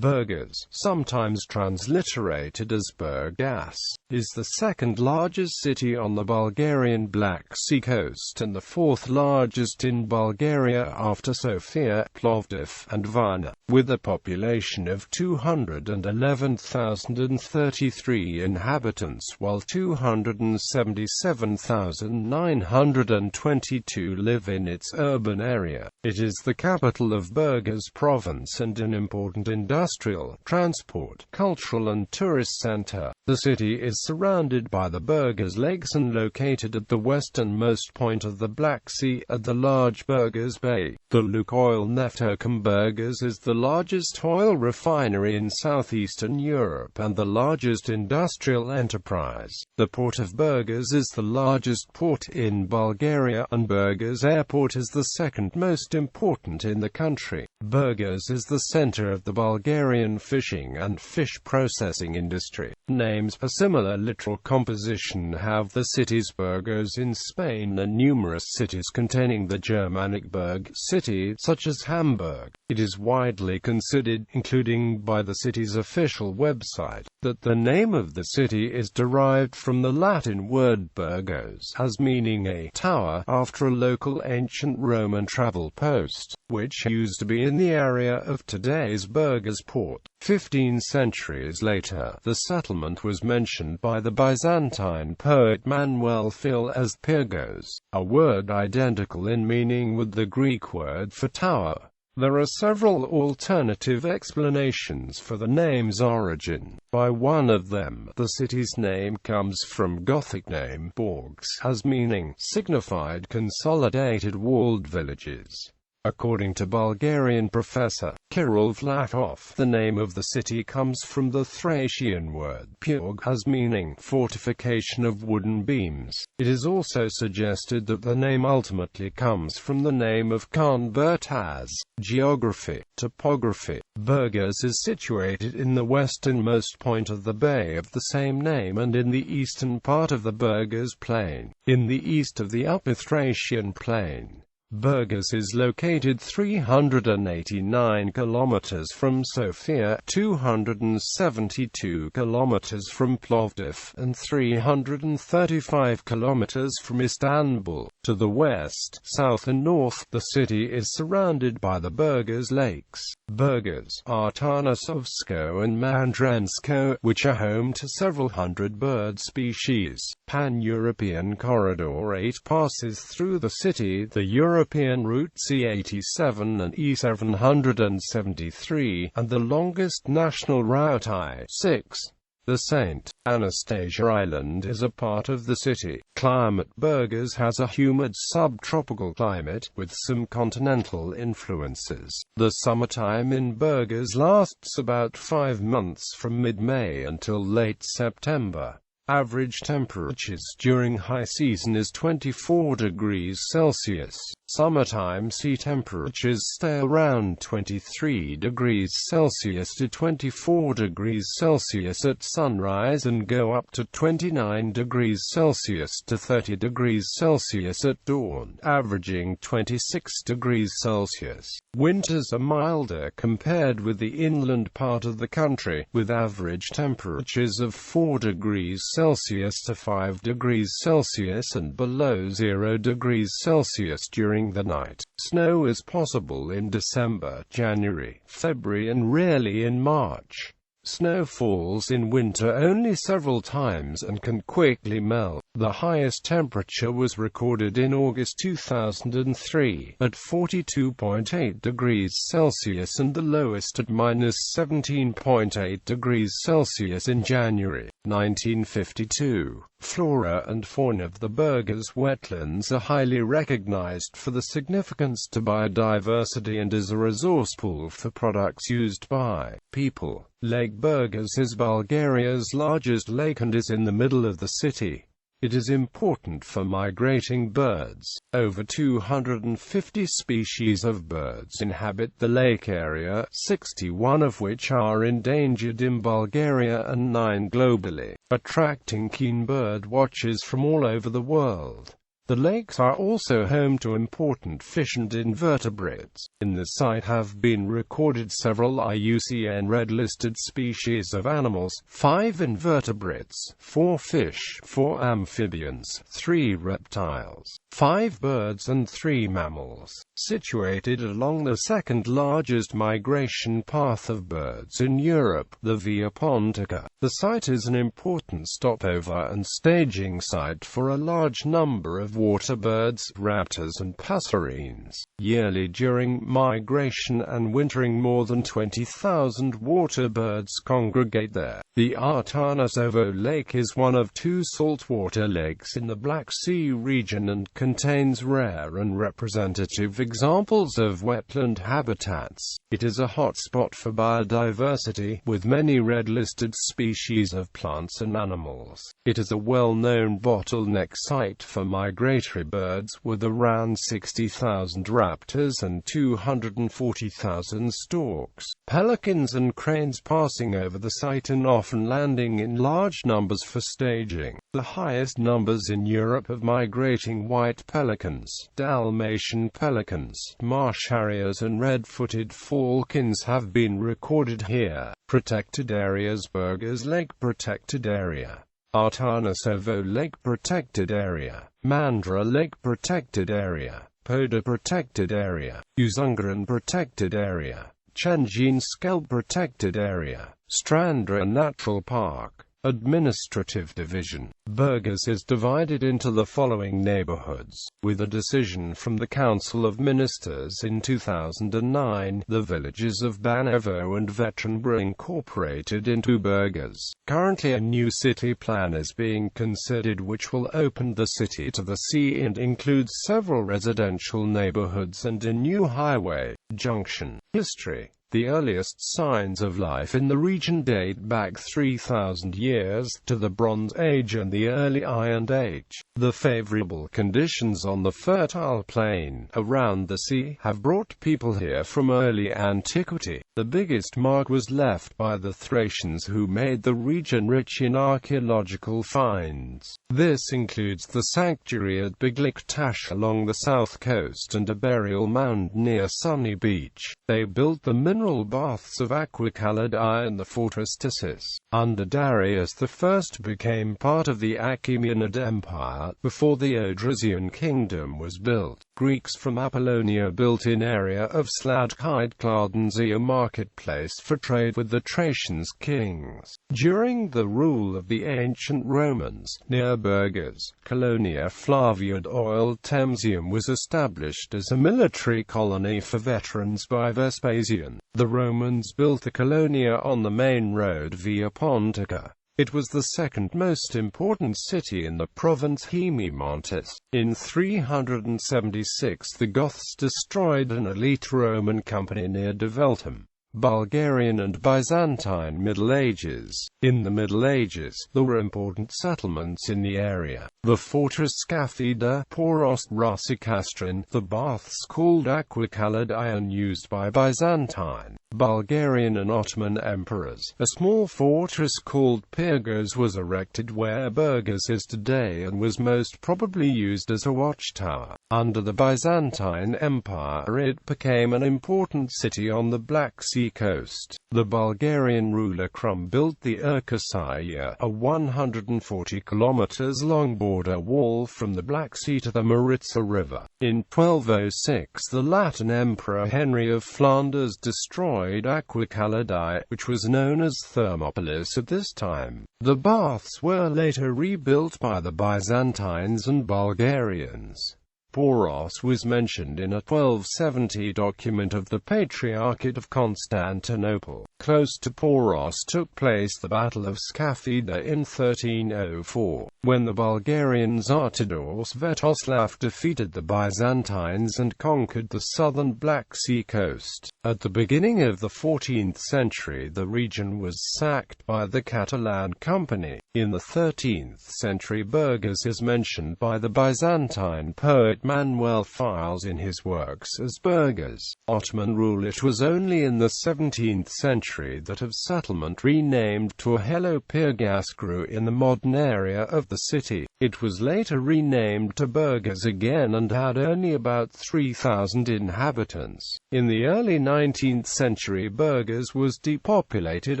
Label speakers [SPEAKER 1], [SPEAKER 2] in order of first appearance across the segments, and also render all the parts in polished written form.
[SPEAKER 1] Burgas, sometimes transliterated as Burgas, is the second largest city on the Bulgarian Black Sea Coast and the fourth largest in Bulgaria after Sofia, Plovdiv, and Varna, with a population of 211,033 inhabitants, while 277,922 live in its urban area. It is the capital of Burgas Province and an important industrial, transport, cultural and tourist center. The city is surrounded by the Burgas Lakes and located at the westernmost point of the Black Sea, at the large Burgas Bay. The LUKOIL Neftochim Burgas is the largest oil refinery in southeastern Europe and the largest industrial enterprise. The port of Burgas is the largest port in Bulgaria, and Burgas Airport is the second most important in the country. Burgas is the center of the Bulgarian fishing and fish processing industry. Names for similar literal composition have the cities Burgos in Spain and numerous cities containing the Germanic Burg city, such as Hamburg. It is widely considered, including by the city's official website, that the name of the city is derived from the Latin word Burgos, as meaning a tower, after a local ancient Roman travel post, which used to be in the area of today's Burgas port. 15 centuries later, the settlement was mentioned by the Byzantine poet Manuel Phil as Pyrgos, a word identical in meaning with the Greek word for tower. There are several alternative explanations for the name's origin. By one of them, the city's name comes from Gothic name Bourgas, as meaning signified consolidated walled villages. According to Bulgarian professor Kirill Vlachov, the name of the city comes from the Thracian word purg, as meaning fortification of wooden beams. It is also suggested that the name ultimately comes from the name of convert as geography, topography. Burgas is situated in the westernmost point of the bay of the same name and in the eastern part of the Burgas Plain, in the east of the Upper Thracian Plain. Burgas is located 389 kilometers from Sofia, 272 kilometers from Plovdiv, and 335 kilometers from Istanbul. To the west, south and north, the city is surrounded by the Burgas Lakes, Burgas, Artanasovsko and Mandrensko, which are home to several hundred bird species. Pan-European Corridor 8 passes through the city. The European route C87 and E773, and the longest national route I-6. The St. Anastasia Island is a part of the city. Climate: Burgas has a humid subtropical climate, with some continental influences. The summertime in Burgas lasts about 5 months from mid-May until late September. Average temperatures during high season is 24 degrees Celsius. Summertime sea temperatures stay around 23 degrees Celsius to 24 degrees Celsius at sunrise and go up to 29 degrees Celsius to 30 degrees Celsius at dawn, averaging 26 degrees Celsius. Winters are milder compared with the inland part of the country, with average temperatures of 4 degrees Celsius to 5 degrees Celsius and below 0 degrees Celsius during the night. Snow is possible in December, January, February and rarely in March. Snow falls in winter only several times and can quickly melt. The highest temperature was recorded in August 2003, at 42.8 degrees Celsius, and the lowest at -17.8 degrees Celsius in January 1952. Flora and fauna of the Burgas wetlands are highly recognized for the significance to biodiversity and as a resource pool for products used by people. Lake Burgas is Bulgaria's largest lake and is in the middle of the city. It is important for migrating birds. Over 250 species of birds inhabit the lake area, 61 of which are endangered in Bulgaria and 9 globally, attracting keen bird watchers from all over the world. The lakes are also home to important fish and invertebrates. In the site have been recorded several IUCN red-listed species of animals, 5 invertebrates, 4 fish, 4 amphibians, 3 reptiles, 5 birds and 3 mammals. Situated along the second largest migration path of birds in Europe, the Via Pontica, the site is an important stopover and staging site for a large number of water birds, raptors and passerines. Yearly during migration and wintering, more than 20,000 water birds congregate there. The Artanasovo Lake is one of 2 saltwater lakes in the Black Sea region and contains rare and representative examples of wetland habitats. It is a hotspot for biodiversity, with many red-listed species of plants and animals. It is a well-known bottleneck site for migratory birds, with around 60,000 raptors and 240,000 storks, pelicans and cranes passing over the site and often landing in large numbers for staging. The highest numbers in Europe of migrating white pelicans, Dalmatian pelicans, marsh harriers and red-footed falcons have been recorded here. Protected areas: Burgas Lake Protected Area, Artanasovo Lake Protected Area, Mandra Lake Protected Area, Poda Protected Area, Uzungaran Protected Area, Chengin Protected Area, Strandra Natural Park. Administrative division. Burgas is divided into the following neighborhoods. With a decision from the Council of Ministers in 2009, the villages of Banovo and Vetranbro incorporated into Burgas. Currently a new city plan is being considered which will open the city to the sea and includes several residential neighborhoods and a new highway junction. History. The earliest signs of life in the region date back 3,000 years, to the Bronze Age and the early Iron Age. The favorable conditions on the fertile plain around the sea have brought people here from early antiquity. The biggest mark was left by the Thracians, who made the region rich in archaeological finds. This includes the sanctuary at Bigliktash along the south coast and a burial mound near Sunny Beach. They built the mineral baths of Aquicaladi and the fortress Tissus. Under Darius I became part of the Achaemenid Empire, before the Odrysian kingdom was built. Greeks from Apollonia built in area of Sladkide Kladensia marketplace for trade with the Thracian kings. During the rule of the ancient Romans, near Burgas, Colonia Flavia Oil Temsium was established as a military colony for veterans by Vespasian. The Romans built the Colonia on the main road Via Pontica. It was the second most important city in the province Hemimontis. In 376 the Goths destroyed an elite Roman company near Develtum. Bulgarian and Byzantine Middle Ages. In the Middle Ages, there were important settlements in the area. The fortress Sofia, Poros Rusicastrin, the baths called Aquicaladi and used by Byzantine, Bulgarian and Ottoman emperors. A small fortress called Pirgos was erected where Burgas is today and was most probably used as a watchtower. Under the Byzantine Empire it became an important city on the Black Sea Coast. The Bulgarian ruler Krum built the Irkasaya, a 140 kilometers long border wall from the Black Sea to the Maritsa River. In 1206 the Latin Emperor Henry of Flanders destroyed Aquicaladi, which was known as Thermopolis at this time. The baths were later rebuilt by the Byzantines and Bulgarians. Poros was mentioned in a 1270 document of the Patriarchate of Constantinople. Close to Poros took place the Battle of Skafida in 1304, when the Bulgarian Zartador Svetoslav defeated the Byzantines and conquered the southern Black Sea coast. At the beginning of the 14th century the region was sacked by the Catalan Company. In the 13th century Burgas is mentioned by the Byzantine poet cite Manuel files in his works as Burgas. Ottoman rule. It was only in the 17th century that a settlement renamed to Burgas grew in the modern area of the city. It was later renamed to Burgas again and had only about 3,000 inhabitants. In the early 19th century, Burgas was depopulated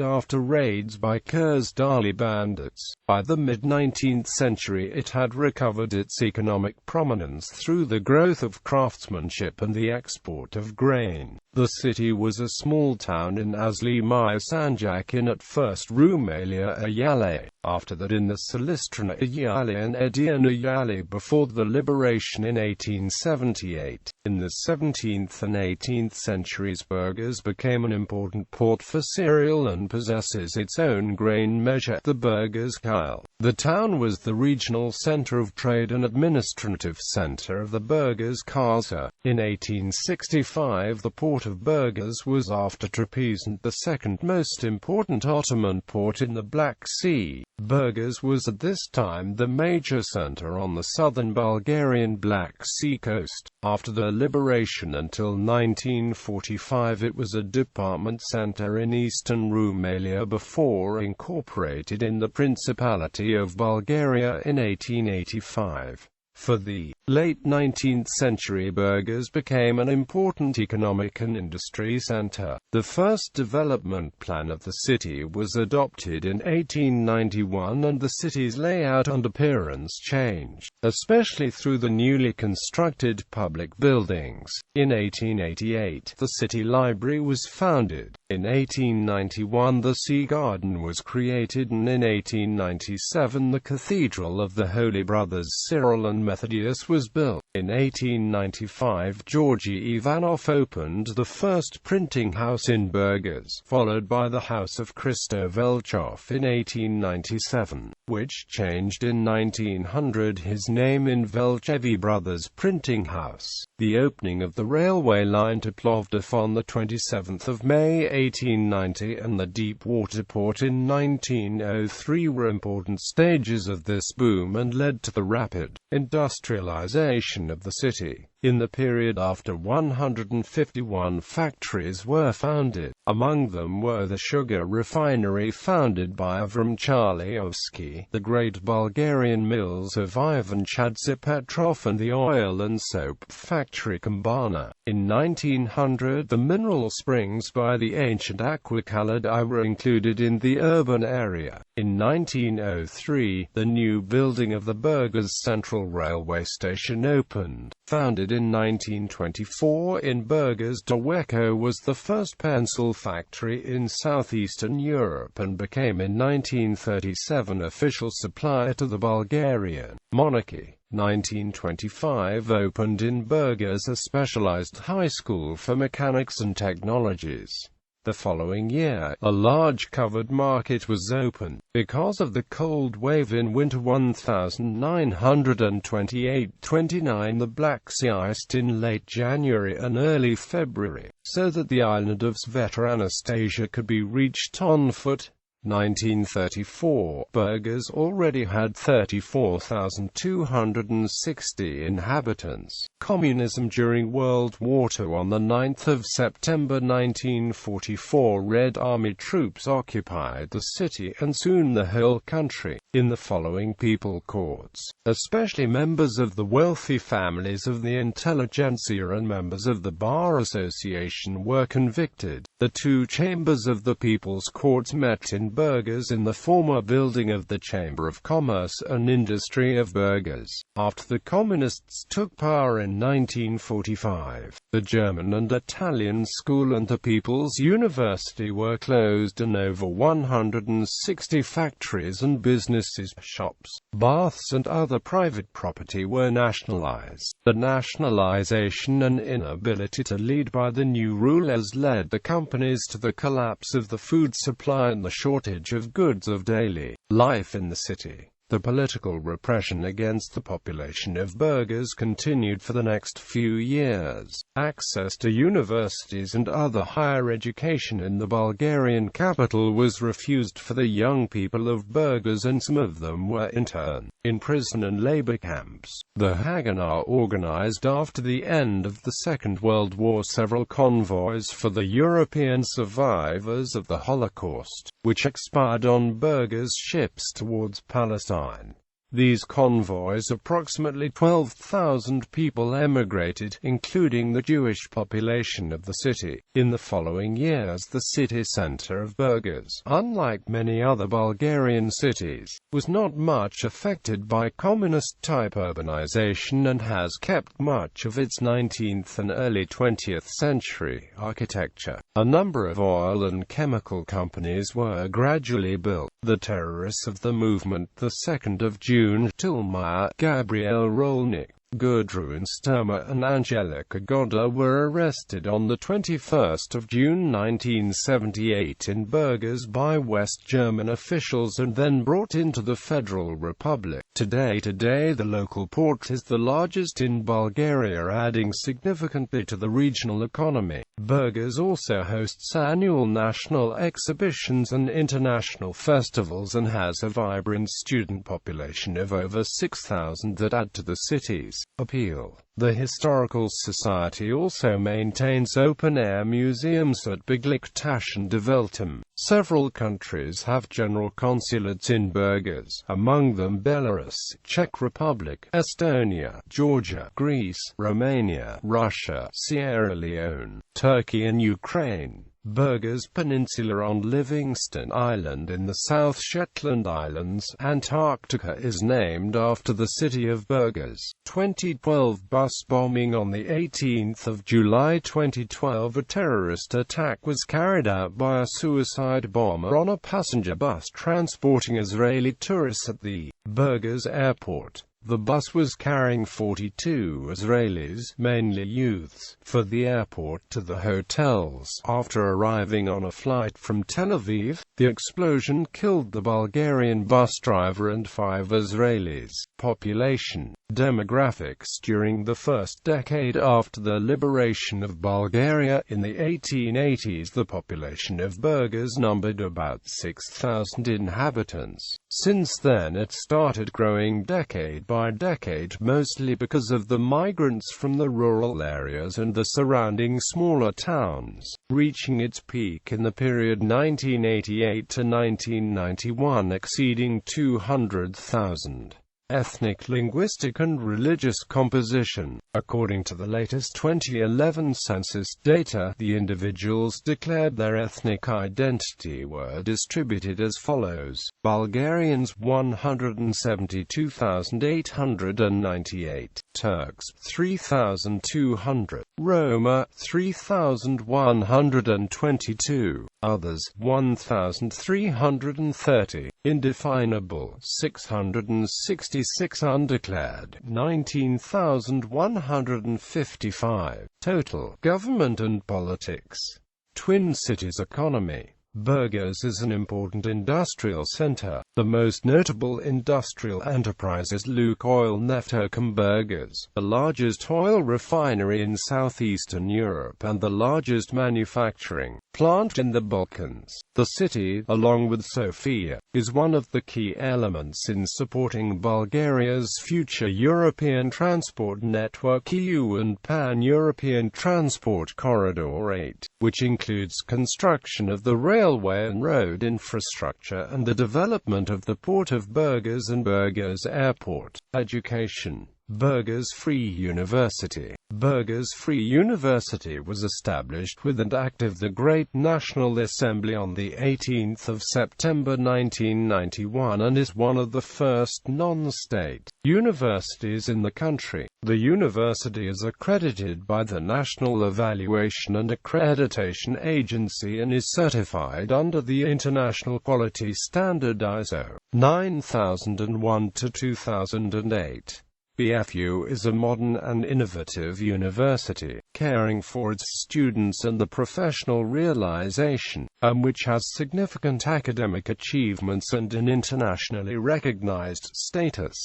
[SPEAKER 1] after raids by Kurzdali bandits. By the mid-19th century, it had recovered its economic prominence through the growth of craftsmanship and the export of grain. The city was a small town in Aslimaya Sanjak in at first Rumelia Ayale, after that in the Silistran Ayale and Edian Ayale before the liberation in 1878. In the 17th and 18th centuries, Burgas became an important port for cereal and possesses its own grain measure, the Burgas LUKOIL. The town was the regional center of trade and administrative center of the Burgas Kasa. In 1865, the port of Burgas was, after Trapezent, the second most important Ottoman port in the Black Sea. Burgas was at this time the major center on the southern Bulgarian Black Sea Coast. After the liberation until 1945, it was a department center in eastern Rumelia before incorporated in the Principality of Bulgaria in 1885. For the late 19th century, Burgas became an important economic and industry center. The first development plan of the city was adopted in 1891 and the city's layout and appearance changed, especially through the newly constructed public buildings. In 1888, the city library was founded. In 1891, the Sea Garden was created, and in 1897, the Cathedral of the Holy Brothers Cyril and Methodius was built. In 1895, Georgy Ivanov opened the first printing house in Burgas, followed by the House of Christo Velchov in 1897, which changed in 1900 his name in Velchevi Brothers Printing House. The opening of the railway line to Plovdiv on the 27th of May 1890 and the deep water port in 1903 were important stages of this boom and led to the rapid industrialization of the city. In the period after, 151 factories were founded. Among them were the sugar refinery founded by Avram Charliovsky, the great Bulgarian mills of Ivan Chadze-Petrov, and the oil and soap factory Kambana. In 1900, the mineral springs by the ancient Aqua were included in the urban area. In 1903, the new building of the Burgas Central Railway Station opened. Founded in 1924 in Burgas, Daweko was the first pencil factory in southeastern Europe and became in 1937 official supplier to the Bulgarian monarchy. 1925 opened in Burgas a specialized high school for mechanics and technologies. The following year, a large covered market was opened. Because of the cold wave in winter 1928-29, the Black Sea iced in late January and early February, so that the island of Sveta Anastasia could be reached on foot. 1934, Burgas already had 34,260 inhabitants. Communism. During World War II, on the 9th of September 1944, Red Army troops occupied the city and soon the whole country. In the following people courts, especially members of the wealthy families of the intelligentsia and members of the Bar Association were convicted. The two chambers of the People's Courts met in Burgas in the former building of the Chamber of Commerce and Industry of Burgas. After the Communists took power in 1945, the German and Italian school and the People's University were closed, and over 160 factories and businesses, shops, baths and other private property were nationalized. The nationalization and inability to lead by the new rulers led the companies to the collapse of the food supply and the shortage of goods of daily life in the city. The political repression against the population of Burgas continued for the next few years. Access to universities and other higher education in the Bulgarian capital was refused for the young people of Burgas, and some of them were in turn in prison and labor camps. The Haganah organized after the end of the Second World War several convoys for the European survivors of the Holocaust, which expired on Burgas ships towards Palestine. These convoys, approximately 12,000 people emigrated, including the Jewish population of the city. In the following years, the city center of Burgas, unlike many other Bulgarian cities, was not much affected by communist-type urbanization and has kept much of its 19th and early 20th century architecture. A number of oil and chemical companies were gradually built. The terrorists of the movement, the 2nd of June, Tilmar, Gabriel Rolnik, Gudrun Sturmer and Angelika Goda were arrested on the 21st of June 1978 in Burgas by West German officials and then brought into the Federal Republic. Today the local port is the largest in Bulgaria, adding significantly to the regional economy. Burgas also hosts annual national exhibitions and international festivals and has a vibrant student population of over 6,000 that add to the city's appeal. The Historical Society also maintains open-air museums at Beglyktash and Develtum. Several countries have general consulates in Burgas, among them Belarus, Czech Republic, Estonia, Georgia, Greece, Romania, Russia, Sierra Leone, Turkey and Ukraine. Burgas Peninsula on Livingston Island in the South Shetland Islands, Antarctica is named after the city of Burgas. 2012 bus bombing. On the 18th of July 2012, a terrorist attack was carried out by a suicide bomber on a passenger bus transporting Israeli tourists at the Burgas airport. The bus was carrying 42 Israelis, mainly youths, for the airport to the hotels. After arriving on a flight from Tel Aviv, the explosion killed the Bulgarian bus driver and 5 Israelis. Population. Demographics. During the first decade after the liberation of Bulgaria in the 1880s, the population of Burgas numbered about 6,000 inhabitants. Since then it started growing decade by decade, mostly because of the migrants from the rural areas and the surrounding smaller towns, reaching its peak in the period 1988 to 1991 exceeding 200,000. Ethnic, linguistic and religious composition. According to the latest 2011 census data, the individuals declared their ethnic identity were distributed as follows: Bulgarians 172,898, Turks 3,200, Roma 3,122, others 1,330, indefinable 666, undeclared 19,155. Total. Government and politics. Twin cities economy. Burgas is an important industrial center. The most notable industrial enterprise is LUKOIL Neftochim Burgas, the largest oil refinery in southeastern Europe and the largest manufacturing plant in the Balkans. The city, along with Sofia, is one of the key elements in supporting Bulgaria's future European transport network EU and Pan-European Transport Corridor 8, which includes construction of the railway and road infrastructure and the development of the port of Burgas and Burgas Airport. Education. Burgas Free University. Burgas Free University was established with an act of the Great National Assembly on the 18th of September 1991 and is one of the first non-state universities in the country. The university is accredited by the National Evaluation and Accreditation Agency and is certified under the International Quality Standard ISO 9001-2008. BFU is a modern and innovative university, caring for its students and the professional realization, and which has significant academic achievements and an internationally recognized status.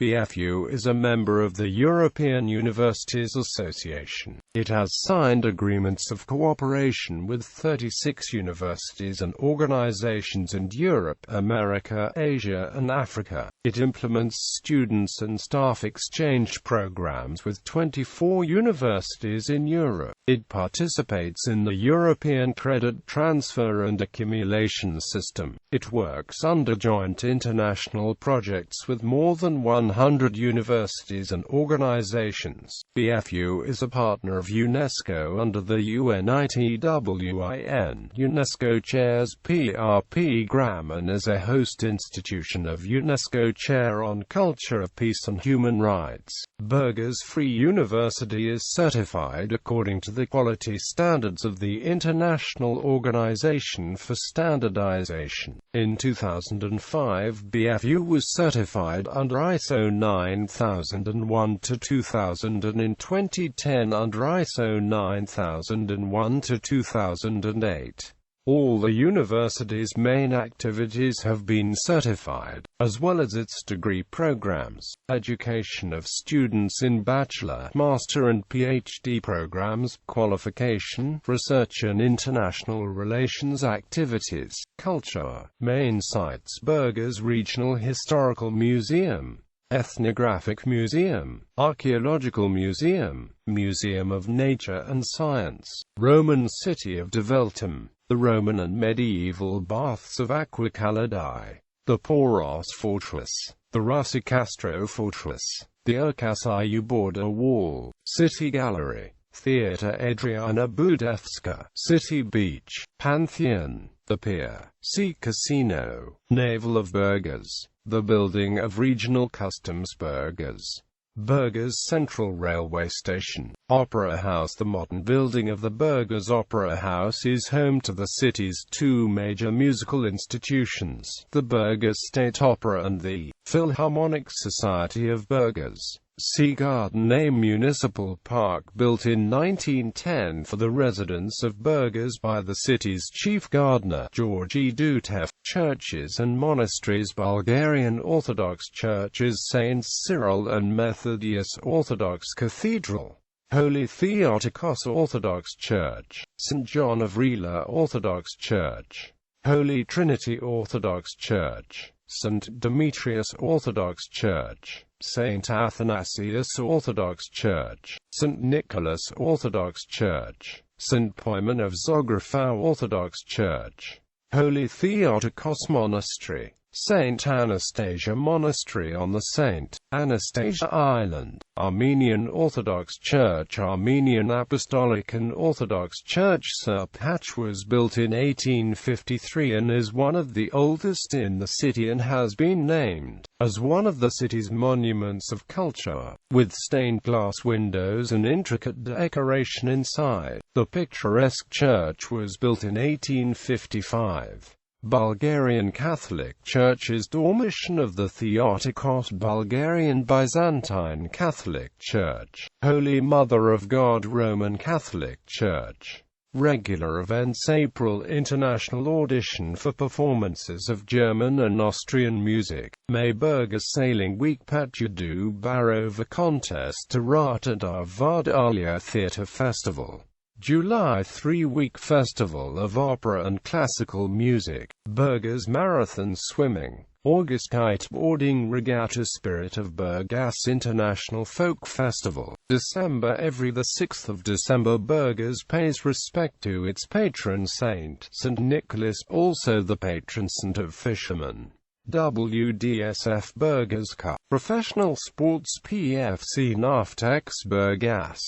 [SPEAKER 1] BFU is a member of the European Universities Association. It has signed agreements of cooperation with 36 universities and organizations in Europe, America, Asia, and Africa. It implements students and staff exchange programs with 24 universities in Europe. It participates in the European Credit Transfer and Accumulation System. It works under joint international projects with more than 100 universities and organizations. BFU is a partner of UNESCO under the UNITWIN. UNESCO chairs PRP Graham and is a host institution of UNESCO Chair on Culture of Peace and Human Rights. Burgas Free University is certified according to the quality standards of the International Organization for Standardization. In 2005, BFU was certified under ISO 9001-2000 and in 2010 under ISO 9001-2008. All the university's main activities have been certified, as well as its degree programs, education of students in bachelor, master and PhD programs, qualification, research and international relations activities, culture. Main sites: Burgas Regional Historical Museum, Ethnographic Museum, Archaeological Museum, Museum of Nature and Science, Roman City of Develtum, the Roman and medieval baths of Aquicaladae, the Poros Fortress, the Rusicastro Fortress, the Urkasiu border wall, City Gallery, Theatre Adriana Budevska, City Beach, Pantheon, the Pier, Sea Casino, Naval of Burgas, the building of Regional Customs Burgas, Burgas Central Railway Station, Opera House. The modern building of the Burgas Opera House is home to the city's two major musical institutions, the Burgas State Opera and the Philharmonic Society of Burgas. Sea Garden, a municipal park built in 1910 for the residents of Burgas by the city's chief gardener, Georgi Dutev. Churches and monasteries: Bulgarian Orthodox Churches, St. Cyril and Methodius Orthodox Cathedral, Holy Theotokos Orthodox Church, St. John of Rila Orthodox Church, Holy Trinity Orthodox Church, St. Demetrius Orthodox Church, St. Athanasius Orthodox Church, St. Nicholas Orthodox Church, St. Poimon of Zografou Orthodox Church, Holy Theotokos Monastery, St. Anastasia Monastery on the St. Anastasia Island, Armenian Orthodox Church, Armenian Apostolic and Orthodox Church. Surpach was built in 1853 and is one of the oldest in the city and has been named as one of the city's monuments of culture, with stained glass windows and intricate decoration inside. The picturesque church was built in 1855. Bulgarian Catholic Church's Dormition of the Theotokos, Bulgarian Byzantine Catholic Church, Holy Mother of God Roman Catholic Church. Regular events: April International Audition for performances of German and Austrian music, May Burgas Sailing Week, Petradu Barova Contest to Ratada Vardalia Theatre Festival, July 3-week Festival of Opera and Classical Music, Burgas Marathon Swimming, August Kiteboarding Regatta, Spirit of Burgas International Folk Festival, December. Every 6th of December Burgas pays respect to its patron saint, St. Nicholas, also the patron saint of fishermen. WDSF Burgas Cup, Professional Sports: PFC Neftochim Burgas,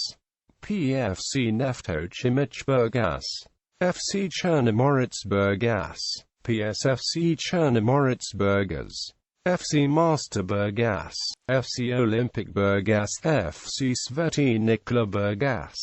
[SPEAKER 1] PFC Neftochim Burgas, FC Chernomorets Burgas, PSFC Chernomorets Burgas, FC Master Burgas, FC Olympic Burgas, FC Svetinikla Burgas,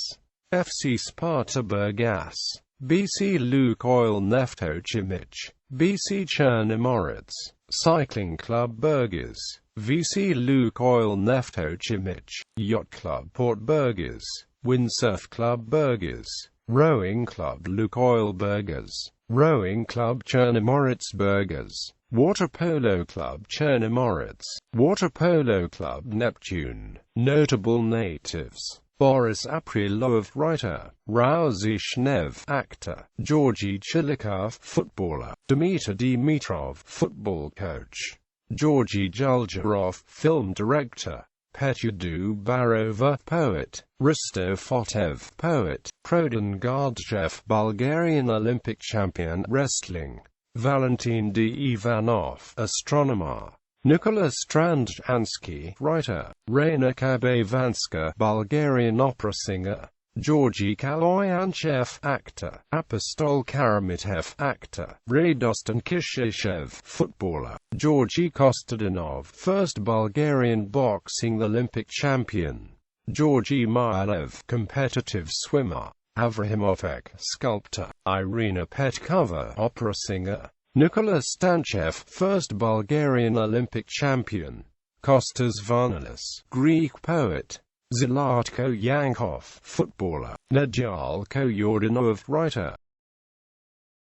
[SPEAKER 1] FC Sparta Burgas, BC LUKOIL Neftochim, BC Chernomorets, Cycling Club Burgas, VC LUKOIL Neftochim, Yacht Club Port Burgas, Windsurf Club Burgas, Rowing Club LUKOIL Burgas, Rowing Club Chernomorets Burgas, Water Polo Club Chernomorets, Water Polo Club Neptune. Notable natives: Boris Aprilov, writer; Rousey Shnev, actor; Georgy Chilikov, footballer; Dmitry Dimitrov, football coach; Georgy Julgerov, film director; Petya Dubarova, poet; Risto Fotev, poet; Prodan Gardchev, Bulgarian Olympic champion wrestling; Valentin D. Ivanov, astronomer; Nicholas Strandhansky, writer; Raina Kabavanska, Bulgarian opera singer; Georgy Kaloyanchev, actor; Apostol Karamitev, actor; Radostin Kishishev, footballer; Georgy Kostadinov, first Bulgarian boxing Olympic champion; Georgy Mylev, competitive swimmer; Avrahimov, sculptor; Irina Petkova, opera singer; Nicholas Stanchev, first Bulgarian Olympic champion; Kostas Varnalis, Greek poet; Zlatko Yankov, footballer; Nedjalko Yordanov, writer.